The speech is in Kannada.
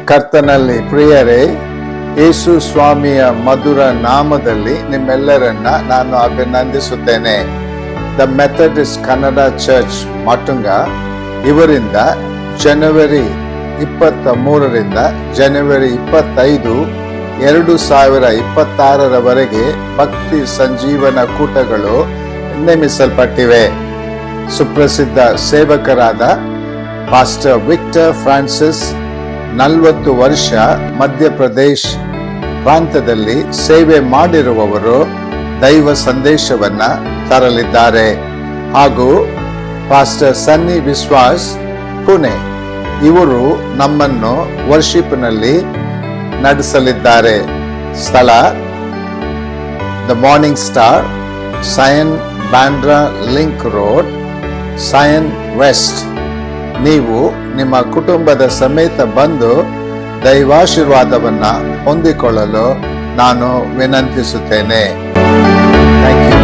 ಕರ್ತನಲ್ಲಿ ಪ್ರಿಯರೇ, ಯೇಸು ಸ್ವಾಮಿಯ ಮಧುರ ನಾಮದಲ್ಲಿ ನಿಮ್ಮೆಲ್ಲರನ್ನ ನಾನು ಅಭಿನಂದಿಸುತ್ತೇನೆ. ದ ಮೆಥಡಿಸ್ಟ್ ಕನ್ನಡ ಚರ್ಚ್ ಮಾಟುಂಗ ಇವರಿಂದ ಜನವರಿ 23ರಿಂದ ಜನವರಿ 25, 2026ರವರೆಗೆ ಭಕ್ತಿ ಸಂಜೀವನ ಕೂಟಗಳು ನೇಮಿಸಲ್ಪಟ್ಟಿವೆ. ಸುಪ್ರಸಿದ್ಧ ಸೇವಕರಾದ ಪಾಸ್ಟರ್ ವಿಕ್ಟರ್ ಫ್ರಾನ್ಸಿಸ್ 40 ವರ್ಷ ಮಧ್ಯಪ್ರದೇಶ್ ಪ್ರಾಂತ್ಯದಲ್ಲಿ ಸೇವೆ ಮಾಡಿರುವವರು ದೈವ ಸಂದೇಶವನ್ನ ತರಲಿದ್ದಾರೆ. ಹಾಗೂ ಪಾಸ್ಟರ್ ಸನ್ನಿ ವಿಶ್ವಾಸ್ ಪುಣೆ ಇವರು ನಮ್ಮನ್ನು ವರ್ಷಿಪ್ನಲ್ಲಿ ನಡೆಸಲಿದ್ದಾರೆ. ಸ್ಥಳ the morning star, Sion Bandra link road, Sion west. ನೀವು ನಿಮ್ಮ ಕುಟುಂಬದ ಸಮೇತ ಬಂದು ದೈವಾಶೀರ್ವಾದವನ್ನ ಹೊಂದಿಕೊಳ್ಳಲು ನಾನು ವಿನಂತಿಸುತ್ತೇನೆ. Thank you.